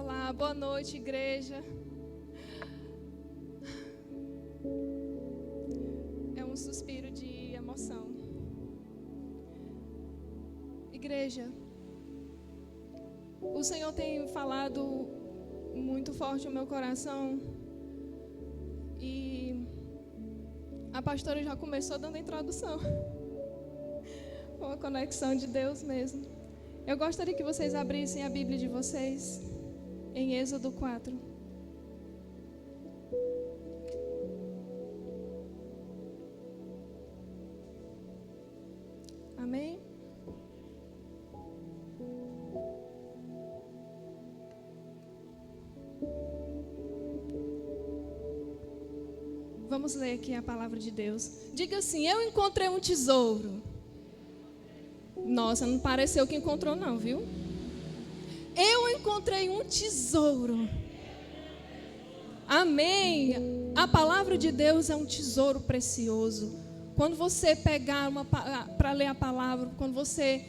Olá, boa noite, igreja. É um suspiro de emoção. Igreja, o Senhor tem falado muito forte no meu coração e a pastora já começou dando a introdução. Uma conexão de Deus mesmo. Eu gostaria que vocês abrissem a Bíblia de vocês em Êxodo 4. Amém? Vamos ler aqui a palavra de Deus. Diga assim: eu encontrei um tesouro. Nossa, não pareceu que encontrou não, viu? Eu encontrei um tesouro. Amém. A palavra de Deus é um tesouro precioso. Quando você pegar para ler a palavra, quando você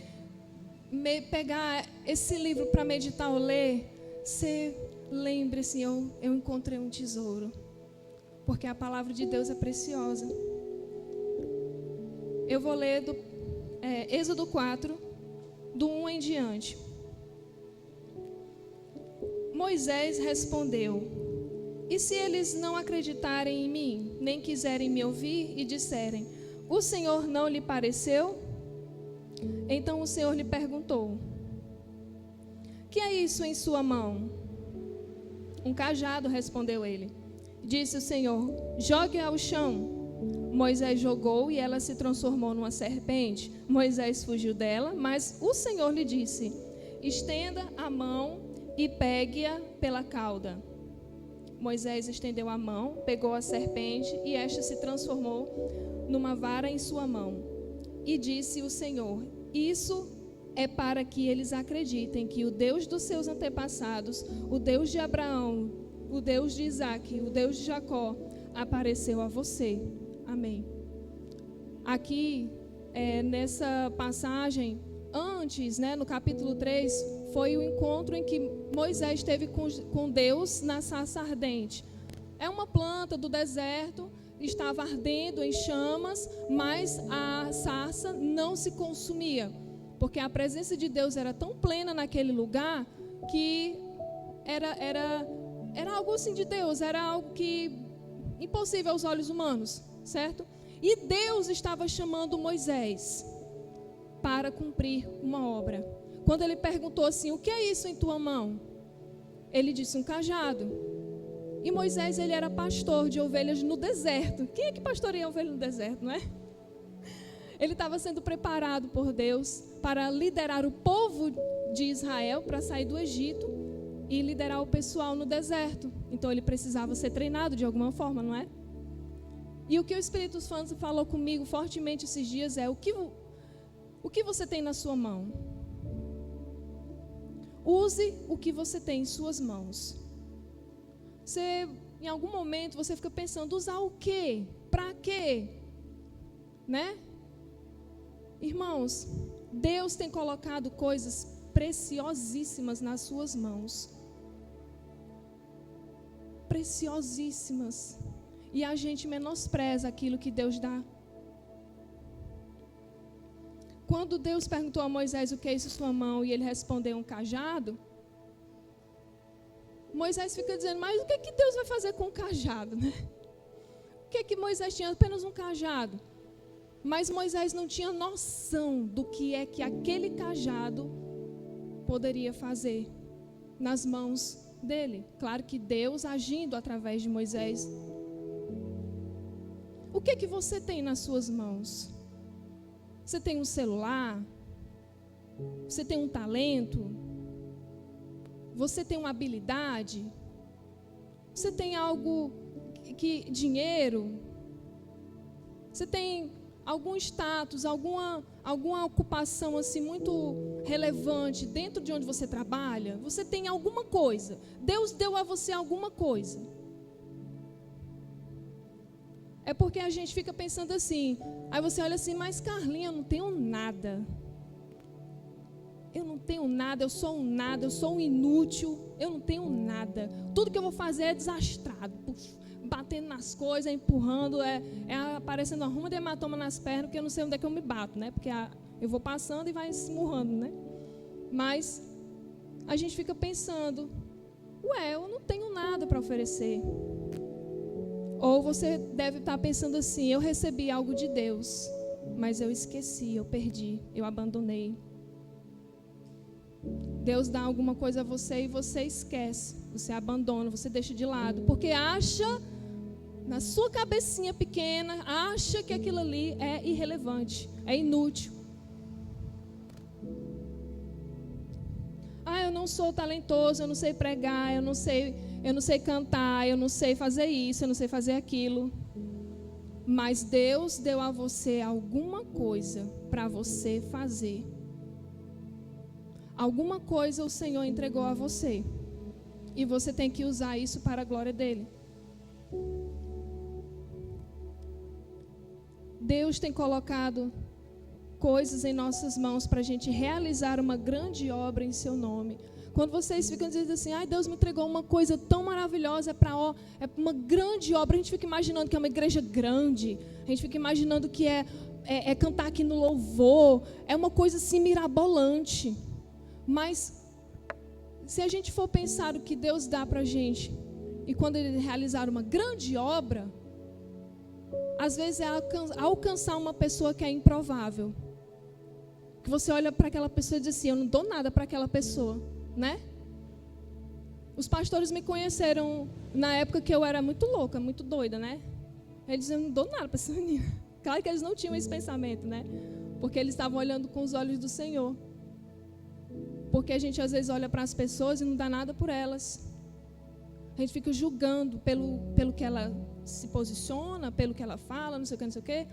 pegar esse livro para meditar ou ler, você lembre assim, eu encontrei um tesouro. Porque a palavra de Deus é preciosa. Eu vou ler do Êxodo 4, do 1 em diante. Moisés respondeu: e se eles não acreditarem em mim, nem quiserem me ouvir e disserem: o Senhor não lhe pareceu? Então o Senhor lhe perguntou: que é isso em sua mão? Um cajado, respondeu ele. Disse o Senhor: jogue ao chão. Moisés jogou e ela se transformou numa serpente. Moisés fugiu dela, mas o Senhor lhe disse: estenda a mão e pegue-a pela cauda. Moisés estendeu a mão, pegou a serpente e esta se transformou numa vara em sua mão. E disse o Senhor: isso é para que eles acreditem que o Deus dos seus antepassados, o Deus de Abraão, o Deus de Isaque, o Deus de Jacó, apareceu a você. Amém. Aqui, nessa passagem, antes, no capítulo 3, foi o encontro em que Moisés teve com Deus na sarça ardente. É uma planta do deserto, estava ardendo em chamas, mas a sarça não se consumia, porque a presença de Deus era tão plena naquele lugar que era algo assim de Deus, era algo que impossível aos olhos humanos, certo? E Deus estava chamando Moisés para cumprir uma obra. Quando ele perguntou assim: o que é isso em tua mão? Ele disse: um cajado. E Moisés, ele era pastor de ovelhas no deserto. Quem é que pastoreia ovelha no deserto, não é? Ele estava sendo preparado por Deus para liderar o povo de Israel para sair do Egito e liderar o pessoal no deserto. Então ele precisava ser treinado de alguma forma, não é? E o que o Espírito Santo falou comigo fortemente esses dias é: o que você tem na sua mão? Use o que você tem em suas mãos. Em algum momento você fica pensando: usar o quê? Para quê? Né? Irmãos, Deus tem colocado coisas preciosíssimas nas suas mãos. Preciosíssimas. E a gente menospreza aquilo que Deus dá. Quando Deus perguntou a Moisés: o que é isso em sua mão? E ele respondeu: um cajado. Moisés fica dizendo: mas o que é que Deus vai fazer com o cajado, né? O que é que Moisés tinha? Apenas um cajado. Mas Moisés não tinha noção do que é que aquele cajado poderia fazer nas mãos dele. Claro que Deus agindo através de Moisés. O que é que você tem nas suas mãos? Você tem um celular? Você tem um talento? Você tem uma habilidade? Você tem algo dinheiro? Você tem algum status, alguma ocupação assim muito relevante dentro de onde você trabalha? Você tem alguma coisa? Deus deu a você alguma coisa? É porque a gente fica pensando assim, aí você olha assim: mas Carlinha, eu não tenho nada. eu não tenho nada, eu sou um nada, eu sou um inútil, eu não tenho nada. Tudo que eu vou fazer é desastrado, batendo nas coisas, empurrando, aparecendo uma ruma de hematoma nas pernas, porque eu não sei onde é que eu me bato, né? Porque eu vou passando e vai se esmurrando, né? Mas a gente fica pensando, eu não tenho nada para oferecer. Ou você deve estar pensando assim, eu recebi algo de Deus, mas eu esqueci, eu perdi, eu abandonei. Deus dá alguma coisa a você e você esquece, você abandona, você deixa de lado, porque acha, na sua cabecinha pequena, acha que aquilo ali é irrelevante, é inútil. Eu não sou talentoso, eu não sei pregar, eu não sei cantar, eu não sei fazer isso, eu não sei fazer aquilo. Mas Deus deu a você alguma coisa para você fazer. Alguma coisa o Senhor entregou a você. E você tem que usar isso para a glória dele. Deus tem colocado coisas em nossas mãos para a gente realizar uma grande obra em seu nome. Quando vocês ficam dizendo assim, Deus me entregou uma coisa tão maravilhosa, é uma grande obra, a gente fica imaginando que é uma igreja grande, a gente fica imaginando que é cantar aqui no louvor, é uma coisa assim mirabolante. Mas se a gente for pensar o que Deus dá para a gente, e quando Ele realizar uma grande obra, às vezes é alcançar uma pessoa que é improvável. Que você olha para aquela pessoa e diz assim, eu não dou nada para aquela pessoa, né? Os pastores me conheceram na época que eu era muito louca, muito doida, né? Eles diziam, eu não dou nada para essa menina. Claro que eles não tinham esse pensamento, né? Porque eles estavam olhando com os olhos do Senhor. Porque a gente às vezes olha para as pessoas e não dá nada por elas. A gente fica julgando pelo que ela se posiciona, pelo que ela fala, não sei o que, não sei o que.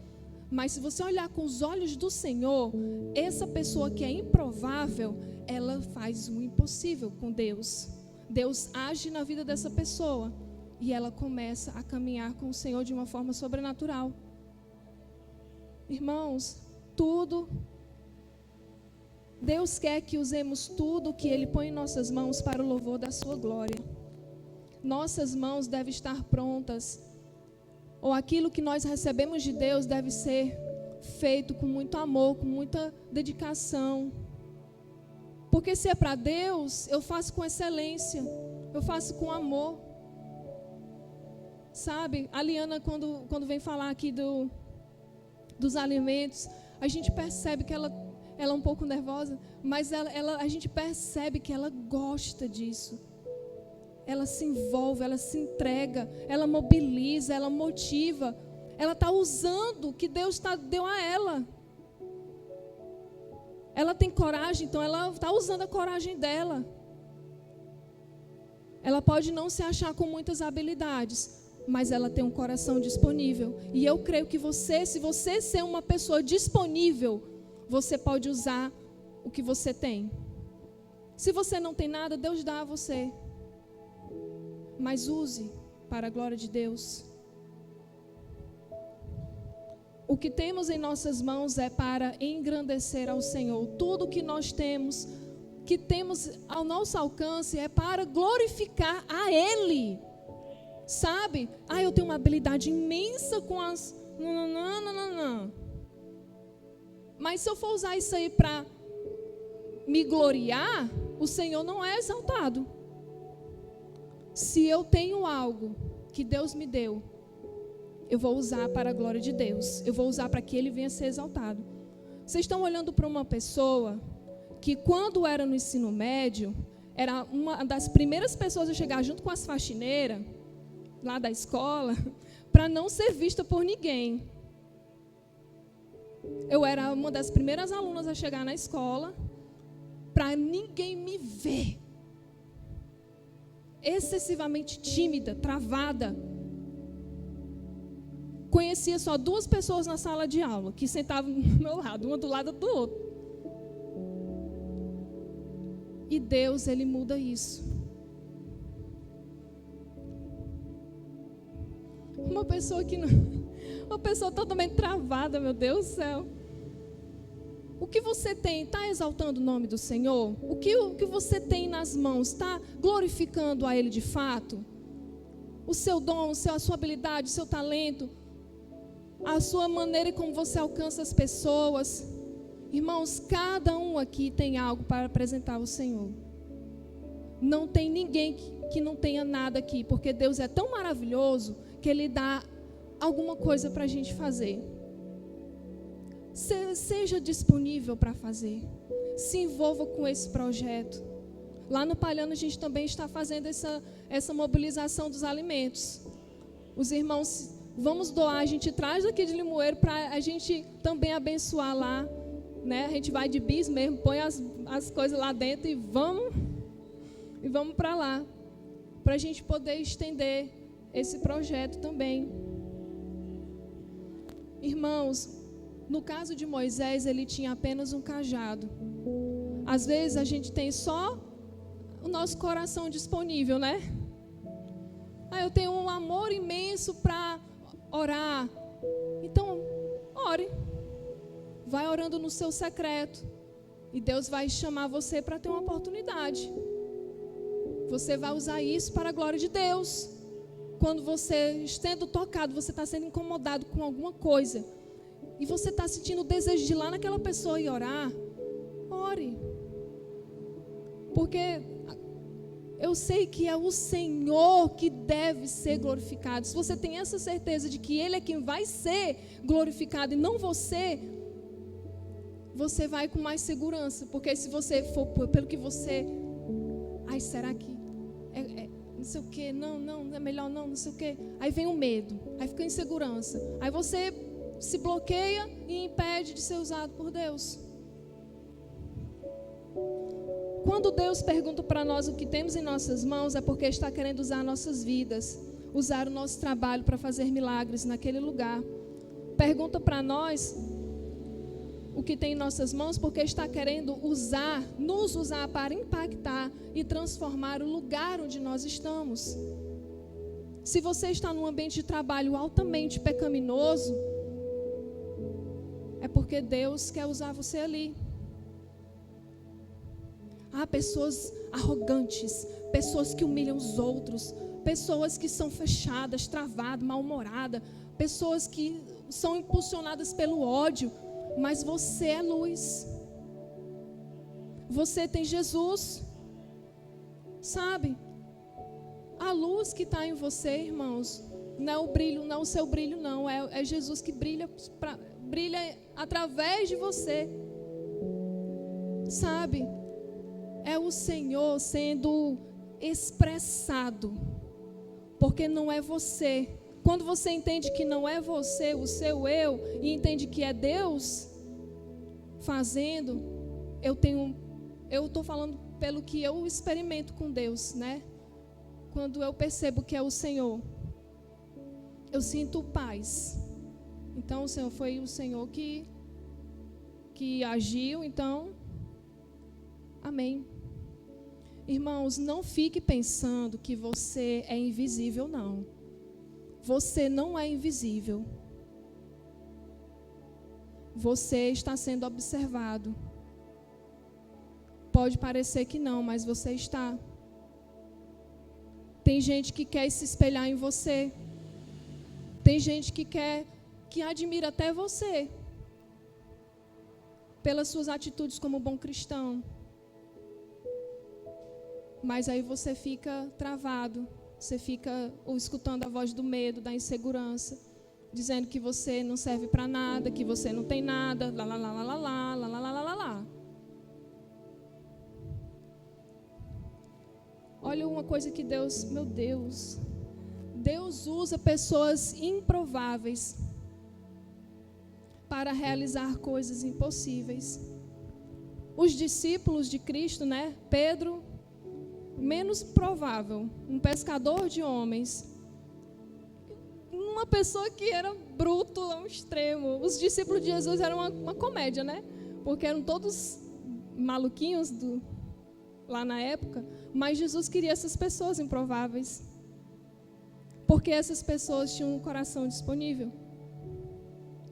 Mas se você olhar com os olhos do Senhor, essa pessoa que é improvável, ela faz o impossível com Deus. Deus age na vida dessa pessoa e ela começa a caminhar com o Senhor de uma forma sobrenatural. Irmãos, Deus quer que usemos tudo que Ele põe em nossas mãos para o louvor da sua glória. Nossas mãos devem estar prontas, ou aquilo que nós recebemos de Deus deve ser feito com muito amor, com muita dedicação. Porque se é para Deus, eu faço com excelência, eu faço com amor. Sabe, a Liana quando vem falar aqui dos alimentos, a gente percebe que ela é um pouco nervosa, mas a gente percebe que ela gosta disso. Ela se envolve, ela se entrega, ela mobiliza, ela motiva. Ela está usando o que Deus deu a ela. Ela tem coragem, então ela está usando a coragem dela. Ela pode não se achar com muitas habilidades, mas ela tem um coração disponível. E eu creio que se você ser uma pessoa disponível, você pode usar o que você tem. Se você não tem nada, Deus dá a você. Mas use para a glória de Deus. O que temos em nossas mãos é para engrandecer ao Senhor. Tudo que nós temos, que temos ao nosso alcance, é para glorificar a Ele. Sabe? Eu tenho uma habilidade imensa com as... Não. Mas se eu for usar isso aí para me gloriar, o Senhor não é exaltado. Se eu tenho algo que Deus me deu, eu vou usar para a glória de Deus. Eu vou usar para que Ele venha a ser exaltado. Vocês estão olhando para uma pessoa que quando era no ensino médio, era uma das primeiras pessoas a chegar junto com as faxineiras, lá da escola, para não ser vista por ninguém. Eu era uma das primeiras alunas a chegar na escola, para ninguém me ver. Excessivamente tímida, travada. Conhecia só 2 pessoas na sala de aula, que sentavam do meu lado, uma do lado do outro. E Deus, Ele muda isso. Uma pessoa totalmente travada, meu Deus do céu. O que você tem está exaltando o nome do Senhor? O que você tem nas mãos está glorificando a Ele de fato? O seu dom, a sua habilidade, o seu talento, a sua maneira como você alcança as pessoas. Irmãos, cada um aqui tem algo para apresentar ao Senhor. Não tem ninguém que não tenha nada aqui, porque Deus é tão maravilhoso que Ele dá alguma coisa para a gente fazer. Seja disponível para fazer. Se envolva com esse projeto. Lá no Palhano a gente também está fazendo essa mobilização dos alimentos. Os irmãos, vamos doar, a gente traz daqui de Limoeiro para a gente também abençoar lá, né? A gente vai de bis mesmo, põe as coisas lá dentro e vamos para lá, para a gente poder estender esse projeto também. Irmãos, no caso de Moisés, ele tinha apenas um cajado. Às vezes a gente tem só o nosso coração disponível, né? Eu tenho um amor imenso para orar. Então, ore. Vai orando no seu secreto. E Deus vai chamar você para ter uma oportunidade. Você vai usar isso para a glória de Deus. Quando você, estando tocado, você está sendo incomodado com alguma coisa, e você está sentindo o desejo de ir lá naquela pessoa e orar, ore. Porque eu sei que é o Senhor que deve ser glorificado. Se você tem essa certeza de que Ele é quem vai ser glorificado e não você, você vai com mais segurança. Porque se você for pelo que você... Ai, será que... não sei o quê, não, é melhor não sei o quê. Aí vem o medo, aí fica a insegurança. Aí você se bloqueia e impede de ser usado por Deus. Quando Deus pergunta para nós o que temos em nossas mãos, é porque está querendo usar nossas vidas, usar o nosso trabalho para fazer milagres naquele lugar. Pergunta para nós o que tem em nossas mãos, porque está querendo nos usar para impactar e transformar o lugar onde nós estamos. Se você está num ambiente de trabalho altamente pecaminoso, é porque Deus quer usar você ali. Há pessoas arrogantes, pessoas que humilham os outros, pessoas que são fechadas, travadas, mal-humoradas, pessoas que são impulsionadas pelo ódio, mas você é luz. Você tem Jesus, sabe? A luz que está em você, irmãos, não é o brilho, não é o seu brilho, não, é Jesus que brilha através de você, sabe? É o Senhor sendo expressado, porque não é você. Quando você entende que não é você, o seu eu, e entende que é Deus fazendo, eu estou falando pelo que eu experimento com Deus, né? Quando eu percebo que é o Senhor, eu sinto paz. Então, o Senhor foi o Senhor que agiu, então, amém. Irmãos, não fique pensando que você é invisível, não. Você não é invisível. Você está sendo observado. Pode parecer que não, mas você está. Tem gente que quer se espelhar em você. Tem gente que admira até você pelas suas atitudes como bom cristão. Mas aí você fica travado. Você fica escutando a voz do medo, da insegurança, dizendo que você não serve para nada, que você não tem nada, lá, lá, lá, lá, lá, lá, lá, lá, lá, lá, lá. Olha uma coisa que Deus, meu Deus, Deus usa pessoas improváveis para realizar coisas impossíveis. Os discípulos de Cristo, né? Pedro, menos provável, um pescador de homens, uma pessoa que era bruto ao extremo. Os discípulos de Jesus eram uma comédia, né? Porque eram todos maluquinhos lá na época, mas Jesus queria essas pessoas improváveis, porque essas pessoas tinham um coração disponível,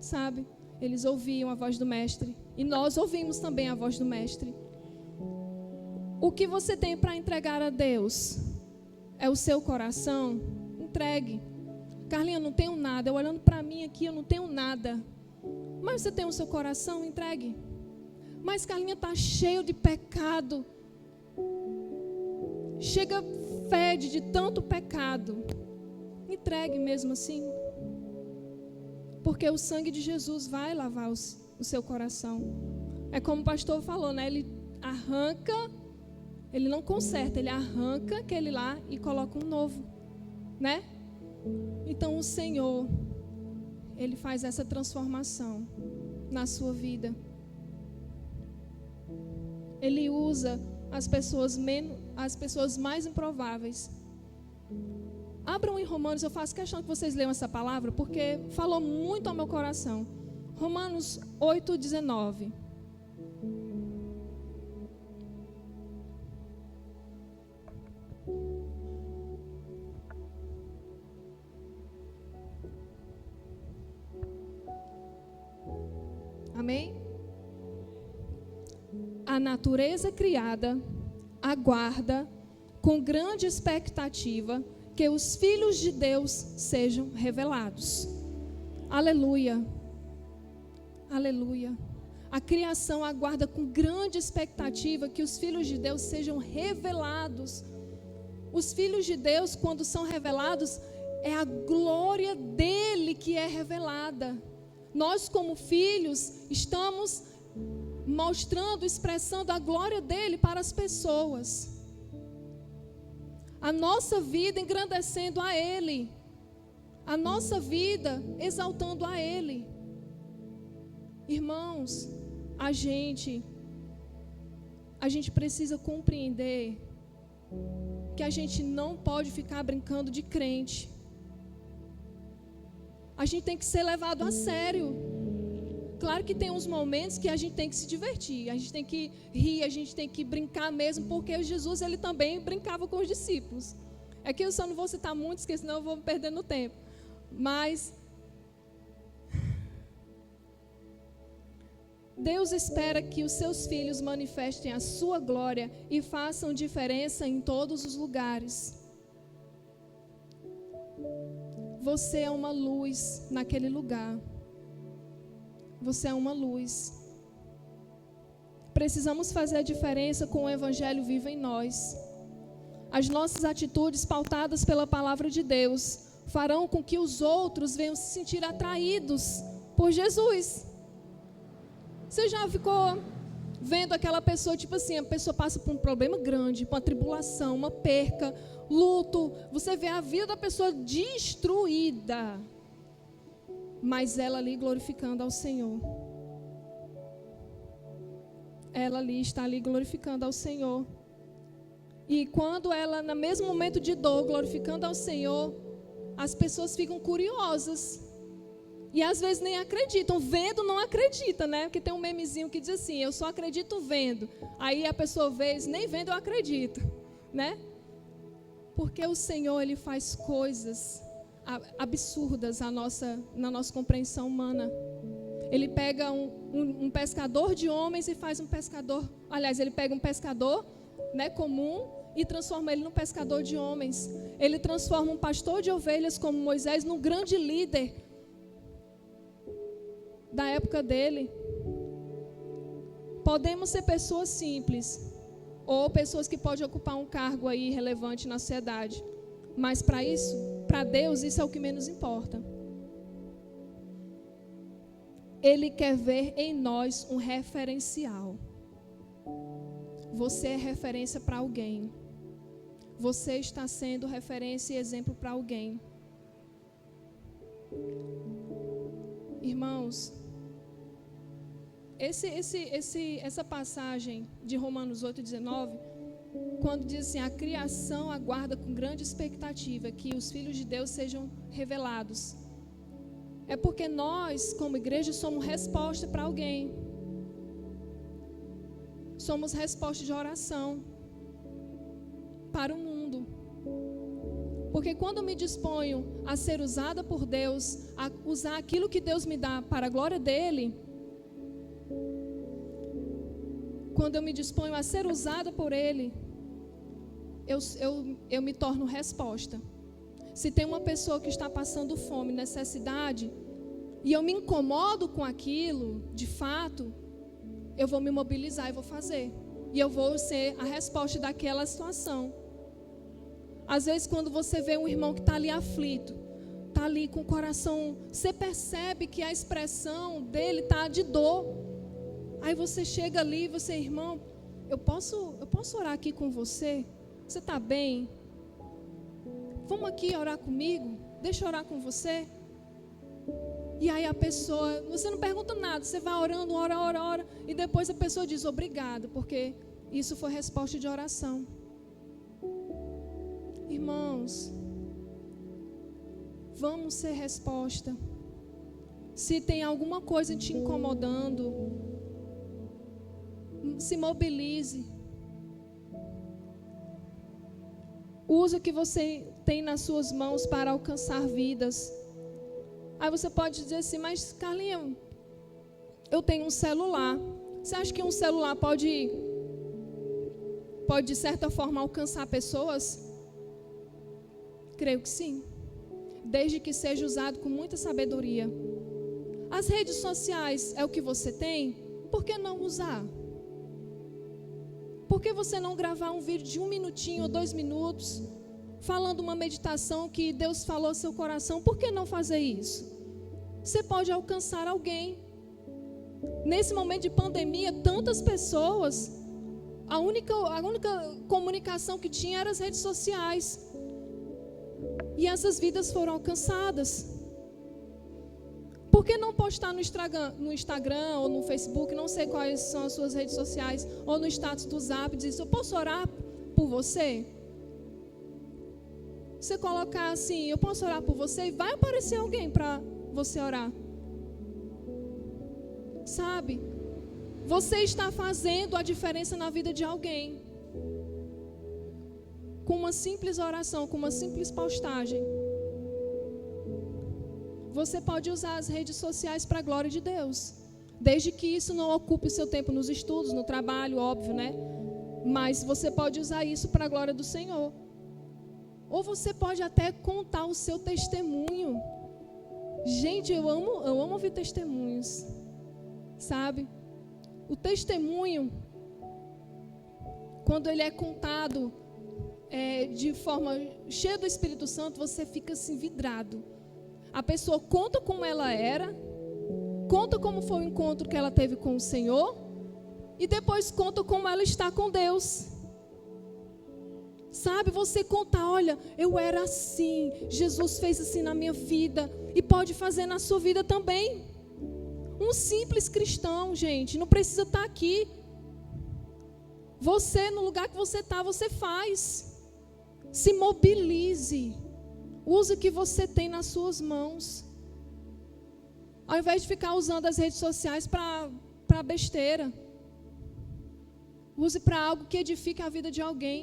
sabe? Eles ouviam a voz do Mestre, E nós ouvimos também a voz do Mestre. O que você tem para entregar a Deus é o seu coração? Entregue. Carlinha, eu não tenho nada. Eu olhando para mim aqui, eu não tenho nada. Mas você tem o seu coração? Entregue. Mas Carlinha está cheio de pecado. Chega, fede de tanto pecado. Entregue mesmo assim. Porque o sangue de Jesus vai lavar o seu coração. É como o pastor falou, né? Ele arranca, ele não conserta, ele arranca aquele lá e coloca um novo, né? Então o Senhor, Ele faz essa transformação na sua vida. Ele usa as pessoas mais improváveis. Abram em Romanos, eu faço questão que vocês leiam essa palavra, porque falou muito ao meu coração. Romanos 8:19. Amém? A natureza criada aguarda com grande expectativa que os filhos de Deus sejam revelados. Aleluia. Aleluia. A criação aguarda com grande expectativa que os filhos de Deus sejam revelados. Os filhos de Deus, quando são revelados, é a glória dele que é revelada. Nós, como filhos, estamos mostrando, expressando a glória dele para as pessoas. A nossa vida engrandecendo a ele. A nossa vida exaltando a ele. Irmãos, a gente precisa compreender que a gente não pode ficar brincando de crente. A gente tem que ser levado a sério. Claro que tem uns momentos que a gente tem que se divertir, a gente tem que rir, a gente tem que brincar mesmo, porque Jesus, ele também brincava com os discípulos. É que eu só não vou citar muitos, porque senão eu vou perder no tempo. Mas Deus espera que os seus filhos manifestem a sua glória e façam diferença em todos os lugares. Você é uma luz naquele lugar. Você é uma luz. Precisamos fazer a diferença com o Evangelho vivo em nós. As nossas atitudes pautadas pela palavra de Deus farão com que os outros venham se sentir atraídos por Jesus. Você já ficou vendo aquela pessoa, tipo assim, a pessoa passa por um problema grande, por uma tribulação, uma perca, luto. Você vê a vida da pessoa destruída, mas ela ali glorificando ao Senhor. Ela ali está ali glorificando ao Senhor. E quando ela, no mesmo momento de dor, glorificando ao Senhor, as pessoas ficam curiosas. E às vezes nem acreditam. Vendo não acredita, né? Porque tem um memezinho que diz assim, eu só acredito vendo. Aí a pessoa vê, nem vendo eu acredito, né? Porque o Senhor, Ele faz coisas absurdas na nossa compreensão humana. Ele pega um pescador de homens e faz um pescador. Aliás, Ele pega um pescador, né, comum e transforma ele num pescador de homens. Ele transforma um pastor de ovelhas como Moisés num grande líder da época dele. Podemos ser pessoas simples ou pessoas que podem ocupar um cargo aí relevante na sociedade, mas para Deus isso é o que menos importa. Ele quer ver em nós um referencial. Você é referência para alguém. Você está sendo referência e exemplo para alguém. Irmãos, essa passagem de Romanos 8:19, quando diz assim, a criação aguarda com grande expectativa que os filhos de Deus sejam revelados, é porque nós, como igreja, somos resposta para alguém. Somos resposta de oração para o mundo. Porque quando eu me disponho a ser usada por Deus, a usar aquilo que Deus me dá para a glória dEle, quando eu me disponho a ser usada por Ele, eu me torno resposta. Se tem uma pessoa que está passando fome, necessidade, e eu me incomodo com aquilo, de fato, eu vou me mobilizar e vou fazer. E eu vou ser a resposta daquela situação. Às vezes, quando você vê um irmão que está ali aflito, está ali com o coração, você percebe que a expressão dele está de dor. Aí você chega ali e você, irmão, eu posso orar aqui com você? Você está bem? Vamos aqui orar comigo? Deixa eu orar com você. E aí a pessoa, você não pergunta nada, você vai orando, ora, e depois a pessoa diz obrigado, porque isso foi resposta de oração. Irmãos, vamos ser resposta. Se tem alguma coisa te incomodando, se mobilize. Use o que você tem nas suas mãos para alcançar vidas. Aí você pode dizer assim, mas Carlinha, eu tenho um celular. Você acha que um celular pode de certa forma alcançar pessoas? Creio que sim. Desde que seja usado com muita sabedoria. As redes sociais é o que você tem? Por que não usar? Por que você não gravar um vídeo de 1 minutinho ou 2 minutos, falando uma meditação que Deus falou ao seu coração? Por que não fazer isso? Você pode alcançar alguém. Nesse momento de pandemia, tantas pessoas, a única comunicação que tinha eram as redes sociais. E essas vidas foram alcançadas. Por que não postar no Instagram ou no Facebook, não sei quais são as suas redes sociais, ou no status do Zap, dizer, eu posso orar por você? Você colocar assim, eu posso orar por você, e vai aparecer alguém para você orar. Sabe? Você está fazendo a diferença na vida de alguém. Com uma simples oração, com uma simples postagem. Você pode usar as redes sociais para a glória de Deus. Desde que isso não ocupe o seu tempo nos estudos, no trabalho, óbvio, né? Mas você pode usar isso para a glória do Senhor. Ou você pode até contar o seu testemunho. Gente, eu amo ouvir testemunhos. Sabe? O testemunho, quando ele é contado de forma cheia do Espírito Santo, você fica assim vidrado. A pessoa conta como ela era, conta como foi o encontro que ela teve com o Senhor, e depois conta como ela está com Deus. Sabe, você conta, olha, eu era assim, Jesus fez assim na minha vida, e pode fazer na sua vida também. Um simples cristão, gente, não precisa estar aqui. Você, no lugar que você está, você faz. Se mobilize. Use o que você tem nas suas mãos. Ao invés de ficar usando as redes sociais para besteira. Use para algo que edifique a vida de alguém.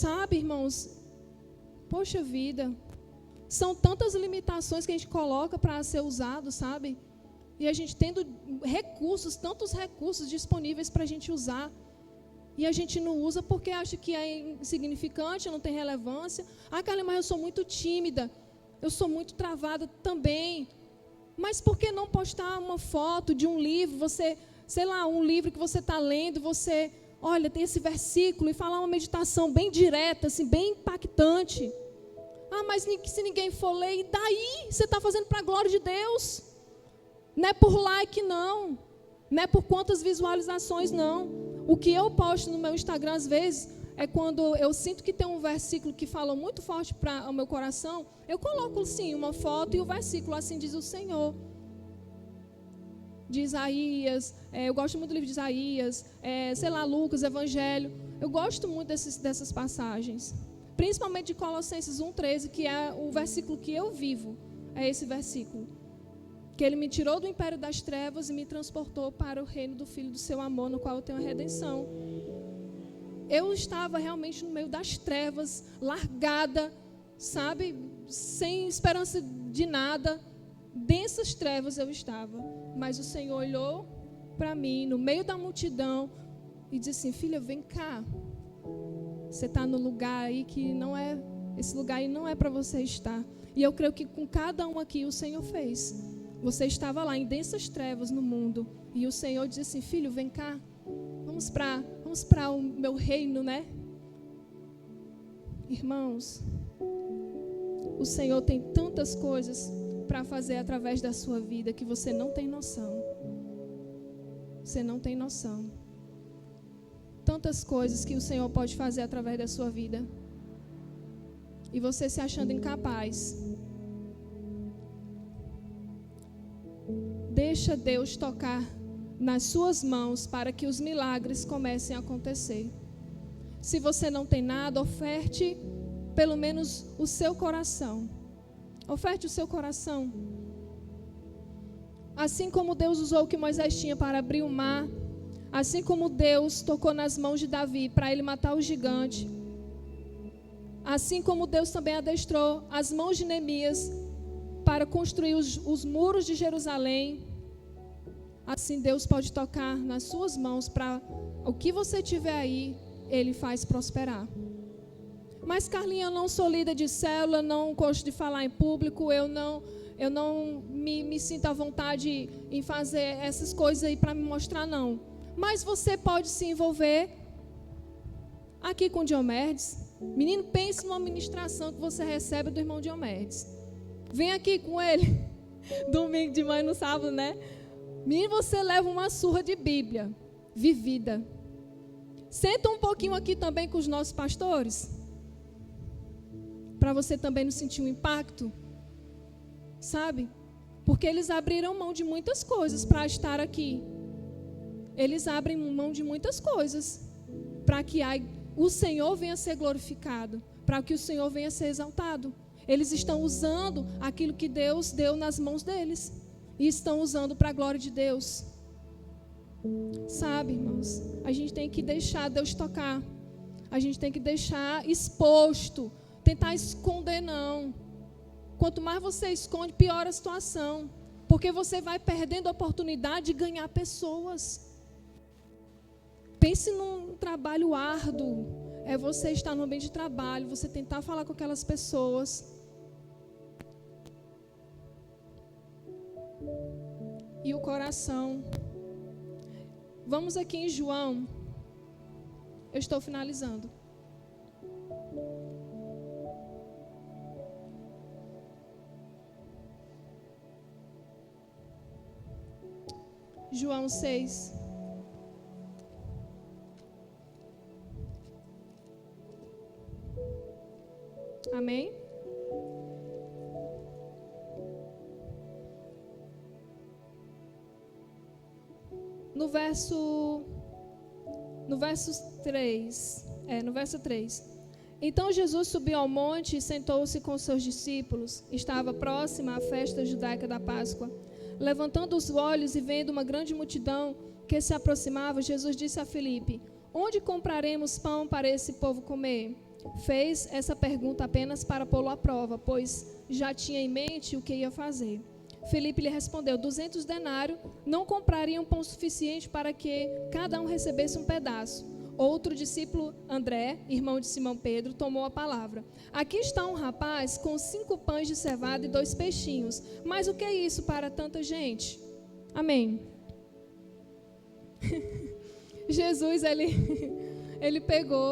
Sabe, irmãos? Poxa vida. São tantas limitações que a gente coloca para ser usado, sabe? E a gente tendo recursos, tantos recursos disponíveis para a gente usar. E a gente não usa porque acha que é insignificante, não tem relevância. Ah, Carla, mas eu sou muito tímida. Eu sou muito travada também. Mas por que não postar uma foto de um livro? Você, sei lá, um livro que você está lendo, você, olha, tem esse versículo e falar uma meditação bem direta, assim, bem impactante. Ah, mas se ninguém for ler, e daí? Você está fazendo para a glória de Deus. Não é por like, não. Não é por quantas visualizações, não. O que eu posto no meu Instagram, às vezes, é quando eu sinto que tem um versículo que fala muito forte para o meu coração, eu coloco, sim, uma foto e o versículo, assim diz o Senhor. De Isaías, eu gosto muito do livro de Isaías, sei lá, Lucas, Evangelho. Eu gosto muito dessas passagens. Principalmente de Colossenses 1,13, que é o versículo que eu vivo. É esse versículo. Que ele me tirou do império das trevas e me transportou para o reino do Filho do seu amor, no qual eu tenho a redenção. Eu estava realmente no meio das trevas, largada, sabe? Sem esperança de nada. Densas trevas eu estava. Mas o Senhor olhou para mim, no meio da multidão, e disse assim: filha, vem cá. Você está no lugar aí que não é, esse lugar aí não é para você estar. E eu creio que com cada um aqui o Senhor fez. Você estava lá em densas trevas no mundo, e o Senhor disse assim: filho, vem cá. Vamos para o meu reino, né? Irmãos, o Senhor tem tantas coisas para fazer através da sua vida que você não tem noção. Você não tem noção. Tantas coisas que o Senhor pode fazer através da sua vida. E você se achando incapaz. Deixa Deus tocar nas suas mãos para que os milagres comecem a acontecer. Se você não tem nada, oferte pelo menos o seu coração. Oferte o seu coração. Assim como Deus usou o que Moisés tinha para abrir o mar, assim como Deus tocou nas mãos de Davi para ele matar o gigante, assim como Deus também adestrou as mãos de Neemias para construir os muros de Jerusalém, assim Deus pode tocar nas suas mãos para o que você tiver aí, Ele faz prosperar. Mas Carlinha, eu não sou líder de célula, não gosto de falar em público, eu não me sinto à vontade em fazer essas coisas aí para me mostrar, não. Mas você pode se envolver aqui com o Diomedes. Menino, pense numa ministração que você recebe do irmão Diomedes. Vem aqui com ele, domingo de manhã, no sábado, né? Menino, você leva uma surra de Bíblia vivida. Senta um pouquinho aqui também com os nossos pastores, para você também não sentir um impacto, sabe? Porque eles abriram mão de muitas coisas para estar aqui. Eles abrem mão de muitas coisas para que o Senhor venha a ser glorificado, para que o Senhor venha a ser exaltado. Eles estão usando aquilo que Deus deu nas mãos deles e estão usando para a glória de Deus. Sabe, irmãos, a gente tem que deixar Deus tocar. A gente tem que deixar exposto. Tentar esconder, não. Quanto mais você esconde, pior a situação. Porque você vai perdendo a oportunidade de ganhar pessoas. Pense num trabalho árduo. É você estar no ambiente de trabalho, você tentar falar com aquelas pessoas. E o coração. Vamos aqui em João. Eu estou finalizando. João 6. Amém? No verso 3. No verso 3. Então Jesus subiu ao monte e sentou-se com seus discípulos. Estava próxima a festa judaica da Páscoa. Levantando os olhos e vendo uma grande multidão que se aproximava, Jesus disse a Filipe: onde compraremos pão para esse povo comer? Fez essa pergunta apenas para pô-lo à prova, pois já tinha em mente o que ia fazer. Filipe lhe respondeu: 200 denários não comprariam pão suficiente para que cada um recebesse um pedaço. Outro discípulo, André, irmão de Simão Pedro, tomou a palavra. Aqui está um rapaz com 5 pães de cevada e 2 peixinhos. Mas o que é isso para tanta gente? Amém. Jesus, ele pegou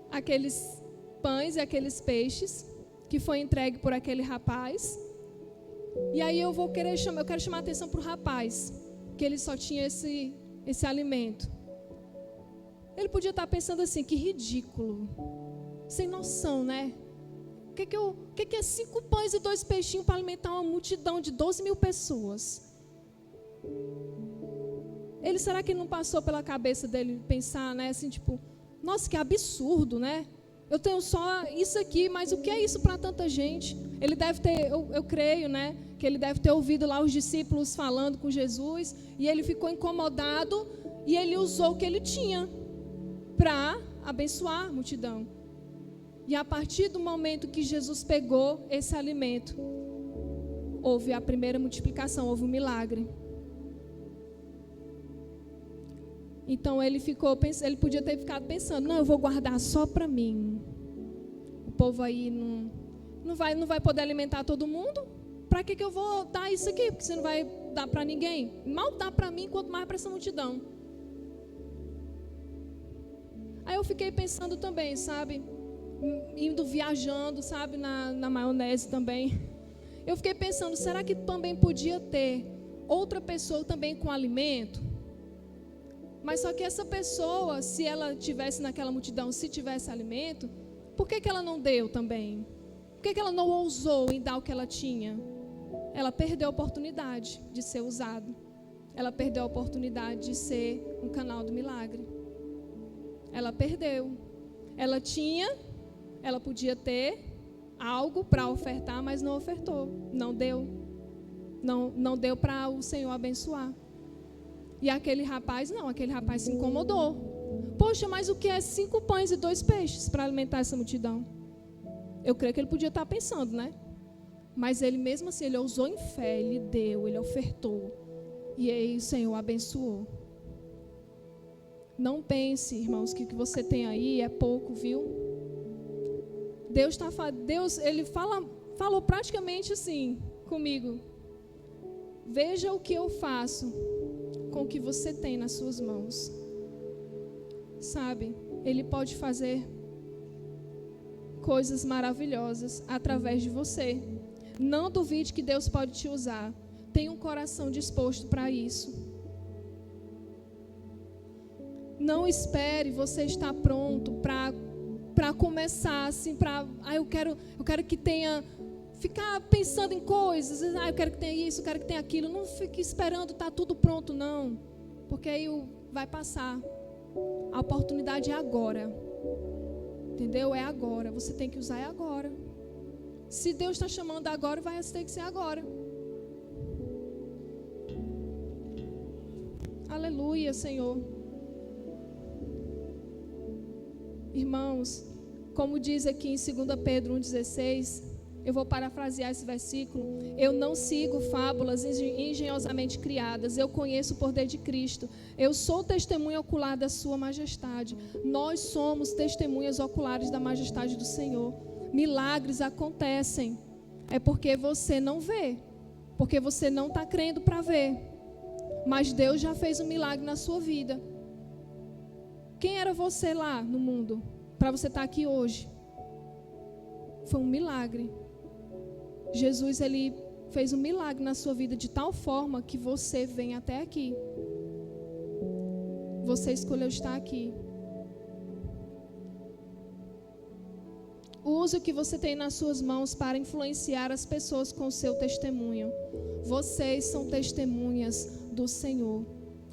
aqueles pães e aqueles peixes que foi entregue por aquele rapaz. E aí eu quero chamar a atenção para o rapaz, que ele só tinha esse alimento. Ele podia estar pensando assim: que ridículo, sem noção, né? O que é 5 pães e 2 peixinhos para alimentar uma multidão de 12.000 pessoas? Será que não passou pela cabeça dele pensar, né? Assim, tipo, nossa, que absurdo, né? Eu tenho só isso aqui, mas o que é isso para tanta gente? Ele deve ter, eu creio, né? Que ele deve ter ouvido lá os discípulos falando com Jesus, e ele ficou incomodado, e ele usou o que ele tinha para abençoar a multidão. E a partir do momento que Jesus pegou esse alimento, houve a primeira multiplicação, houve um milagre. Então ele podia ter ficado pensando, não, eu vou guardar só para mim. O povo aí não vai poder alimentar todo mundo. Para que eu vou dar isso aqui? Porque você não vai dar para ninguém. Mal dá para mim, quanto mais para essa multidão. Aí eu fiquei pensando também, sabe? Indo viajando, sabe? Na maionese também. Eu fiquei pensando, será que também podia ter outra pessoa também com alimento? Mas só que essa pessoa, se ela tivesse naquela multidão, se tivesse alimento, por que ela não deu também? Por que ela não ousou em dar o que ela tinha? Ela perdeu a oportunidade de ser usada. Ela perdeu a oportunidade de ser um canal do milagre. Ela perdeu. Ela podia ter algo para ofertar, mas não ofertou. Não deu. Não deu para o Senhor abençoar. E aquele rapaz se incomodou. Poxa, mas o que é 5 pães e 2 peixes para alimentar essa multidão? Eu creio que ele podia estar pensando, né? Mas ele mesmo assim, ele ousou em fé, ele deu, ele ofertou. E aí o Senhor abençoou. Não pense, irmãos, que o que você tem aí é pouco, viu? Deus ele falou praticamente assim comigo. Veja o que eu faço com o que você tem nas suas mãos. Sabe? Ele pode fazer coisas maravilhosas através de você. Não duvide que Deus pode te usar. Tenha um coração disposto para isso. Não espere você estar pronto para começar assim, eu quero que tenha, ficar pensando em coisas, eu quero que tenha isso, eu quero que tenha aquilo. Não fique esperando estar tudo pronto, não. Porque aí vai passar. A oportunidade é agora. Entendeu? É agora. Você tem que usar agora. Se Deus está chamando agora, vai ter que ser agora. Aleluia, Senhor. Irmãos, como diz aqui em 2 Pedro 1,16, eu vou parafrasear esse versículo. Eu não sigo fábulas engenhosamente criadas. Eu conheço o poder de Cristo. Eu sou testemunha ocular da sua majestade. Nós somos testemunhas oculares da majestade do Senhor. Milagres acontecem. É porque você não vê. Porque você não está crendo para ver. Mas Deus já fez um milagre na sua vida. Quem era você lá no mundo? Para você estar aqui hoje. Foi um milagre. Jesus, ele fez um milagre na sua vida de tal forma que você vem até aqui. Você escolheu estar aqui. Use o que você tem nas suas mãos para influenciar as pessoas com o seu testemunho. Vocês são testemunhas do Senhor.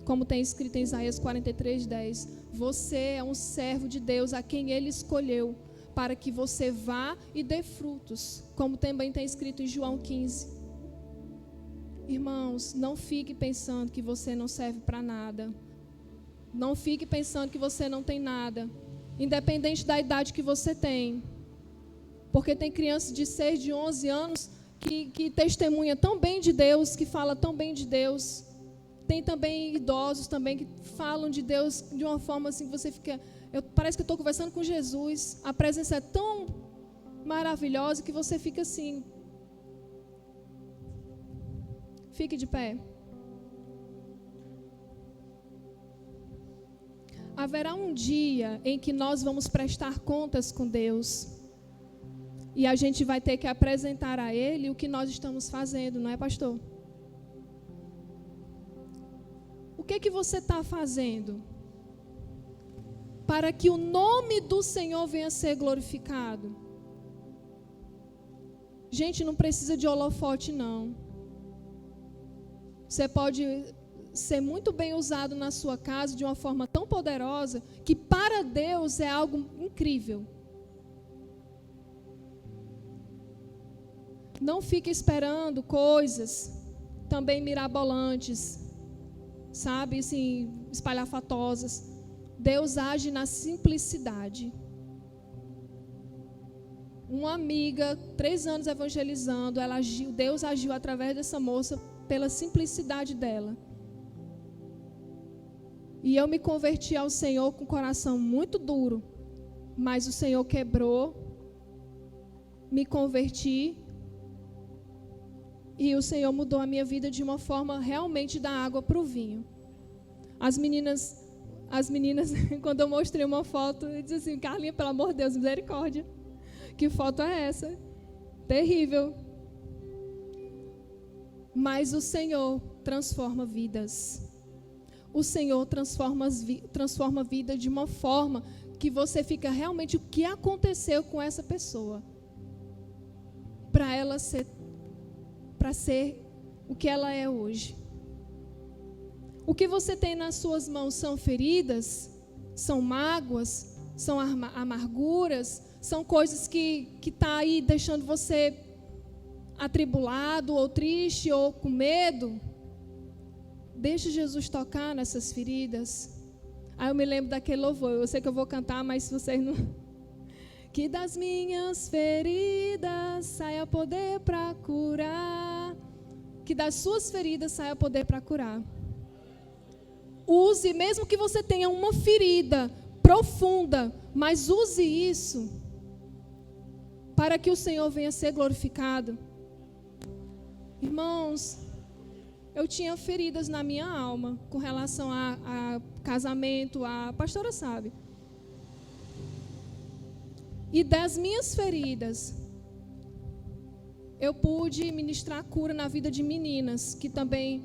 Como tem escrito em Isaías 43:10. Você é um servo de Deus a quem Ele escolheu para que você vá e dê frutos. Como também tem escrito em João 15. Irmãos, não fique pensando que você não serve para nada. Não fique pensando que você não tem nada. Independente da idade que você tem. Porque tem crianças de 6, de 11 anos que testemunha tão bem de Deus, que fala tão bem de Deus. Tem também idosos também que falam de Deus de uma forma assim que você fica... parece que eu estou conversando com Jesus. A presença é tão maravilhosa que você fica assim. Fique de pé. Haverá um dia em que nós vamos prestar contas com Deus. E a gente vai ter que apresentar a Ele o que nós estamos fazendo, não é, pastor? O que você está fazendo para que o nome do Senhor venha a ser glorificado? Gente, não precisa de holofote, não. Você pode ser muito bem usado na sua casa de uma forma tão poderosa que para Deus é algo incrível. Não fique esperando coisas também mirabolantes, sabe, assim, espalhafatosas. Deus age na simplicidade. Uma amiga, 3 anos evangelizando, Deus agiu através dessa moça pela simplicidade dela. E eu me converti ao Senhor com o coração muito duro. Mas o Senhor quebrou, me converti. E o Senhor mudou a minha vida de uma forma realmente da água para o vinho. As meninas, quando eu mostrei uma foto, dizem assim: Carlinha, pelo amor de Deus, misericórdia. Que foto é essa? Terrível. Mas o Senhor transforma vidas. O Senhor transforma a vida de uma forma que você fica realmente o que aconteceu com essa pessoa. Para ser o que ela é hoje. O que você tem nas suas mãos são feridas, são mágoas, são amarguras, são coisas que tá aí deixando você atribulado, ou triste, ou com medo. Deixa Jesus tocar nessas feridas. Aí eu me lembro daquele louvor. Eu sei que eu vou cantar, mas se vocês não... Que das minhas feridas saia poder para curar. Que das suas feridas saia poder para curar. Use, mesmo que você tenha uma ferida profunda, mas use isso para que o Senhor venha ser glorificado. Irmãos, eu tinha feridas na minha alma com relação a casamento, a pastora sabe. E das minhas feridas, eu pude ministrar cura na vida de meninas que também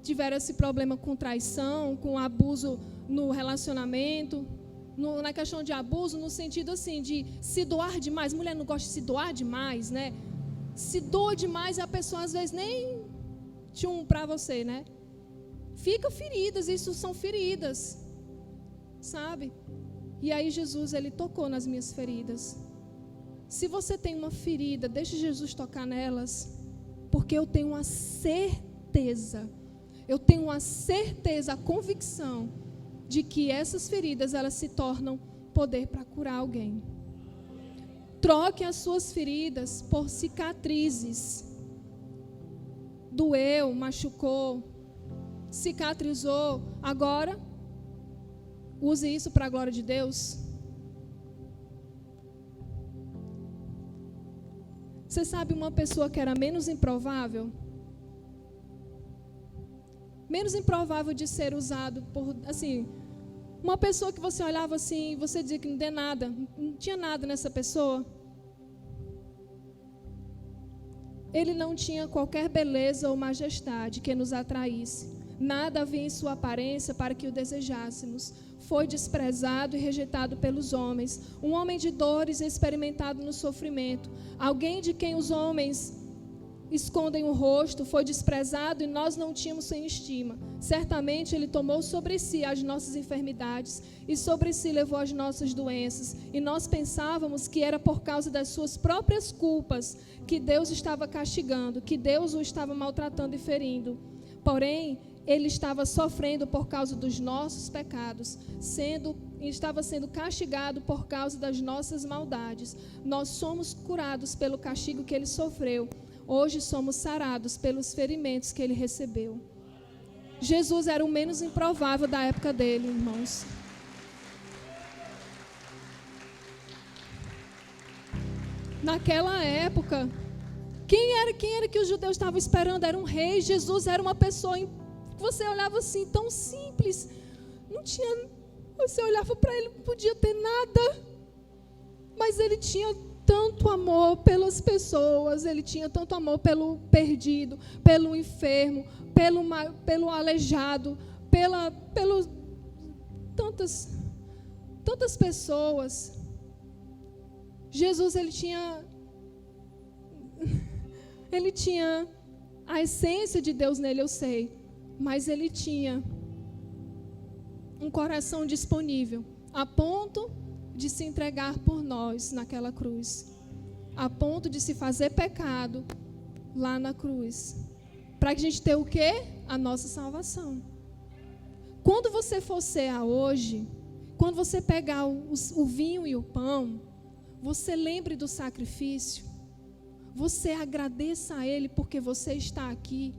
tiveram esse problema com traição, com abuso no relacionamento, na questão de abuso, no sentido assim, de se doar demais. Mulher não gosta de se doar demais, né? Se doa demais e a pessoa às vezes nem tchum para você, né? Fica feridas, isso são feridas, sabe? E aí Jesus, ele tocou nas minhas feridas. Se você tem uma ferida, deixe Jesus tocar nelas, porque eu tenho uma certeza, a convicção de que essas feridas, elas se tornam poder para curar alguém. Troque as suas feridas por cicatrizes. Doeu, machucou, cicatrizou. Agora, use isso para a glória de Deus. Você sabe uma pessoa que era menos improvável? Menos improvável de ser usado por, assim, uma pessoa que você olhava assim, você dizia que não tem nada, não tinha nada nessa pessoa. Ele não tinha qualquer beleza ou majestade que nos atraísse. Nada havia em sua aparência para que o desejássemos. Foi desprezado e rejeitado pelos homens. Um homem de dores, experimentado no sofrimento. Alguém de quem os homens escondem o rosto, foi desprezado e nós não tínhamos sem estima. Certamente ele tomou sobre si as nossas enfermidades e sobre si levou as nossas doenças. E nós pensávamos que era por causa das suas próprias culpas que Deus estava castigando, que Deus o estava maltratando e ferindo. Porém, ele estava sofrendo por causa dos nossos pecados, estava sendo castigado por causa das nossas maldades. Nós somos curados pelo castigo que ele sofreu. Hoje somos sarados pelos ferimentos que ele recebeu. Jesus era o menos improvável da época dele, irmãos. Naquela época, quem era que os judeus estavam esperando? Era um rei. Jesus era uma pessoa que você olhava assim, tão simples. Não tinha, você olhava para ele, não podia ter nada. Mas ele tinha tanto amor pelas pessoas, ele tinha tanto amor pelo perdido, pelo enfermo, pelo aleijado, pelos tantas pessoas. Jesus, ele tinha a essência de Deus nele, eu sei, mas ele tinha um coração disponível, a ponto de se entregar por nós naquela cruz, a ponto de se fazer pecado lá na cruz, para que a gente tenha o quê? A nossa salvação. Quando você for cear hoje, quando você pegar o vinho e o pão, você lembre do sacrifício, você agradeça a Ele porque você está aqui.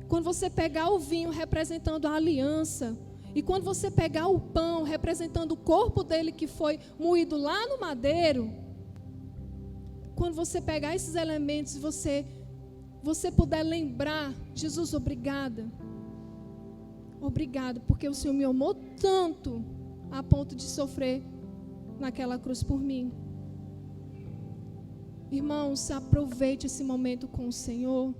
Quando você pegar o vinho representando a aliança, E quando você pegar o pão, representando o corpo dele que foi moído lá no madeiro, quando você pegar esses elementos, você puder lembrar, Jesus, obrigada. Obrigado, porque o Senhor me amou tanto a ponto de sofrer naquela cruz por mim. Irmãos, aproveite esse momento com o Senhor.